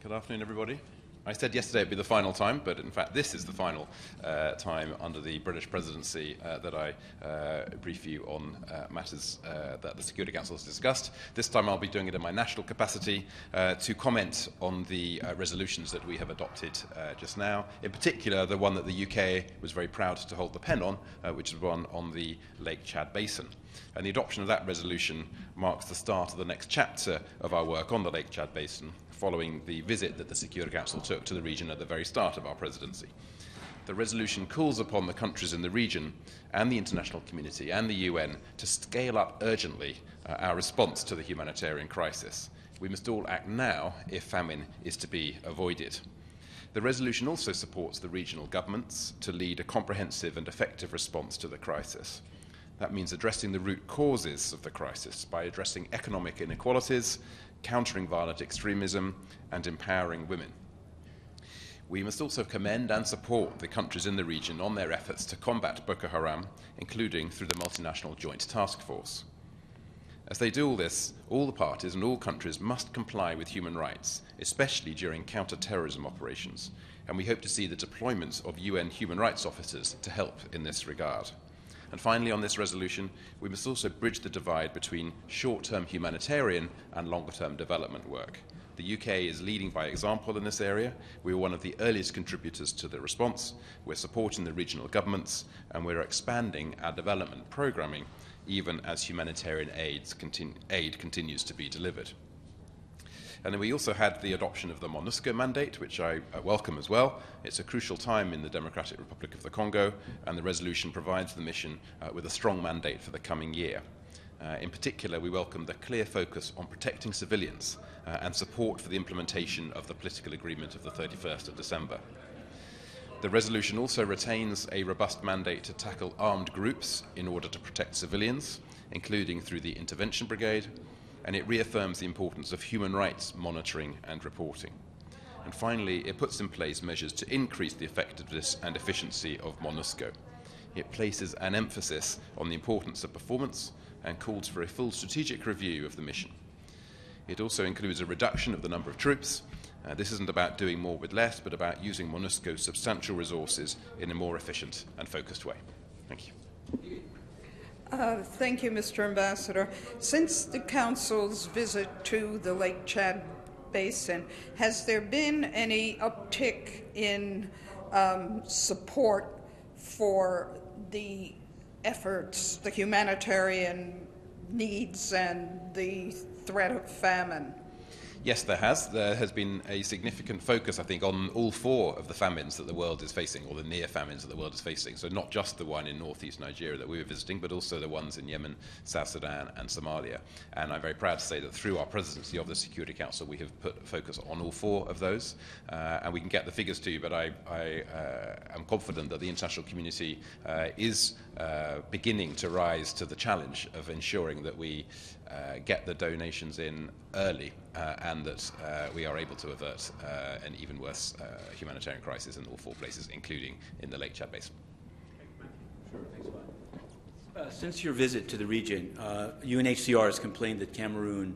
Good afternoon, everybody. I said yesterday it'd be the final time, but in fact this is the final time under the British presidency that I brief you on matters that the Security Council has discussed. This time I'll be doing it in my national capacity to comment on the resolutions that we have adopted just now, in particular the one that the UK was very proud to hold the pen on, which is one on the Lake Chad Basin. And the adoption of that resolution marks the start of the next chapter of our work on the Lake Chad Basin, following the visit that the Security Council took to the region at the very start of our presidency. The resolution calls upon the countries in the region and the international community and the UN to scale up urgently our response to the humanitarian crisis. We must all act now if famine is to be avoided. The resolution also supports the regional governments to lead a comprehensive and effective response to the crisis. That means addressing the root causes of the crisis by addressing economic inequalities, countering violent extremism, and empowering women. We must also commend and support the countries in the region on their efforts to combat Boko Haram, including through the multinational joint task force. As they do all this, all the parties and all countries must comply with human rights, especially during counter-terrorism operations, and we hope to see the deployment of UN human rights officers to help in this regard. And finally, on this resolution, we must also bridge the divide between short-term humanitarian and longer-term development work. The UK is leading by example in this area. We were one of the earliest contributors to the response. We're supporting the regional governments, and we're expanding our development programming, even as humanitarian aid continues to be delivered. And then we also had the adoption of the MONUSCO mandate, which I welcome as well. It's a crucial time in the Democratic Republic of the Congo, and the resolution provides the mission with a strong mandate for the coming year. In particular, we welcome the clear focus on protecting civilians and support for the implementation of the political agreement of the 31st of December. The resolution also retains a robust mandate to tackle armed groups in order to protect civilians, including through the Intervention Brigade, and it reaffirms the importance of human rights monitoring and reporting. And finally, it puts in place measures to increase the effectiveness and efficiency of MONUSCO. It places an emphasis on the importance of performance and calls for a full strategic review of the mission. It also includes a reduction of the number of troops. This isn't about doing more with less, but about using MONUSCO's substantial resources in a more efficient and focused way. Thank you. Thank you, Mr. Ambassador. Since the Council's visit to the Lake Chad Basin, has there been any uptick in support for the efforts, the humanitarian needs, and the threat of famine? Yes, there has. There has been a significant focus, I think, on all four of the famines that the world is facing, or the near famines that the world is facing. So not just the one in northeast Nigeria that we were visiting, but also the ones in Yemen, South Sudan, and Somalia. And I'm very proud to say that through our presidency of the Security Council, we have put focus on all four of those. And we can get the figures to you, but I am confident that the international community is beginning to rise to the challenge of ensuring that we get the donations in early and that we are able to avert an even worse humanitarian crisis in all four places, including in the Lake Chad Basin. Sure, thanks a lot. Since your visit to the region, UNHCR has complained that Cameroon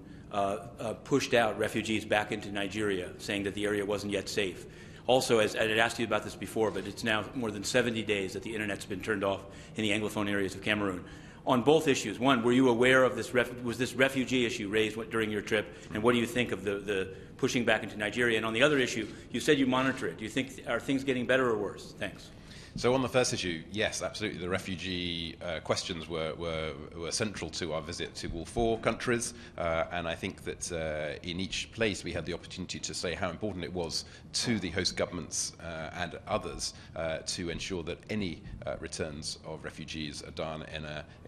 pushed out refugees back into Nigeria, saying that the area wasn't yet safe. Also, as I had asked you about this before, but it's now more than 70 days that the Internet's been turned off in the Anglophone areas of Cameroon. On both issues, one, were you aware of this? Was this refugee issue raised during your trip? And what do you think of the pushing back into Nigeria? And on the other issue, you said you monitor it. Do you think are things getting better or worse? Thanks. So on the first issue, yes, absolutely. The refugee questions were central to our visit to all four countries, and I think that in each place we had the opportunity to say how important it was to the host governments and others to ensure that any returns of refugees are done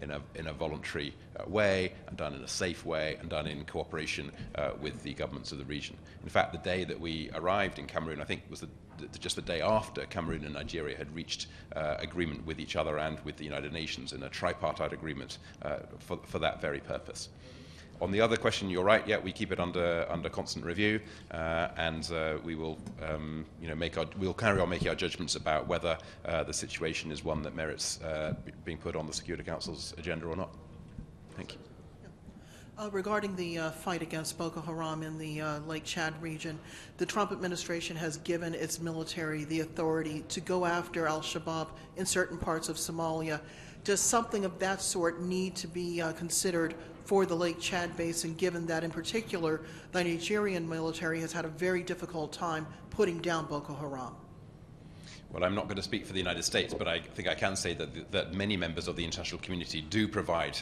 in a voluntary way, and done in a safe way, and done in cooperation with the governments of the region. In fact, the day that we arrived in Cameroon, I think was just the day after Cameroon and Nigeria had reached agreement with each other and with the United Nations in a tripartite agreement for that very purpose. On the other question, you're right. Yeah, we keep it under constant review, and we will, we'll carry on making our judgments about whether the situation is one that merits being put on the Security Council's agenda or not. Thank you. Regarding the fight against Boko Haram in the Lake Chad region, the Trump administration has given its military the authority to go after al-Shabaab in certain parts of Somalia. Does something of that sort need to be considered for the Lake Chad Basin, given that in particular the Nigerian military has had a very difficult time putting down Boko Haram? Well, I'm not going to speak for the United States, but I think I can say that many members of the international community do provide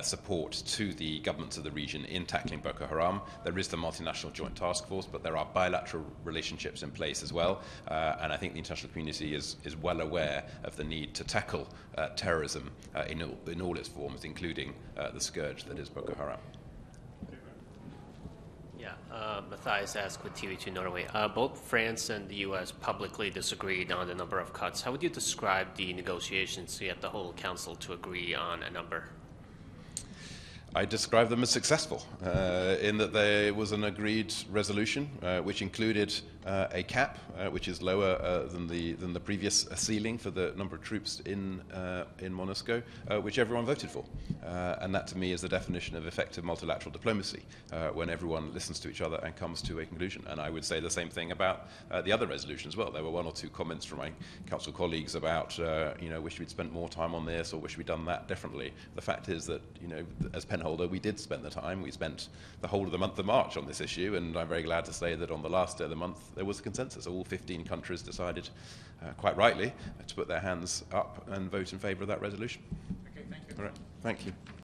support to the governments of the region in tackling Boko Haram. There is the multinational joint task force, but there are bilateral relationships in place as well. And I think the international community is well aware of the need to tackle terrorism in all its forms, including the scourge that is Boko Haram. Matthias asked with TV2 Norway. Both France and the U.S. publicly disagreed on the number of cuts. How would you describe the negotiations to get the whole council to agree on a number? I describe them as successful in that there was an agreed resolution which included a cap which is lower than the previous ceiling for the number of troops in MONUSCO, which everyone voted for. And that to me is the definition of effective multilateral diplomacy, when everyone listens to each other and comes to a conclusion. And I would say the same thing about the other resolution as well. There were one or two comments from my council colleagues about, wish we'd spent more time on this or wish we'd done that differently. The fact is that, as penholder, we did spend the time. We spent the whole of the month of March on this issue, and I'm very glad to say that on the last day of the month there was a consensus. All 15 countries decided, quite rightly, to put their hands up and vote in favour of that resolution. Okay, thank you. All right, thank you.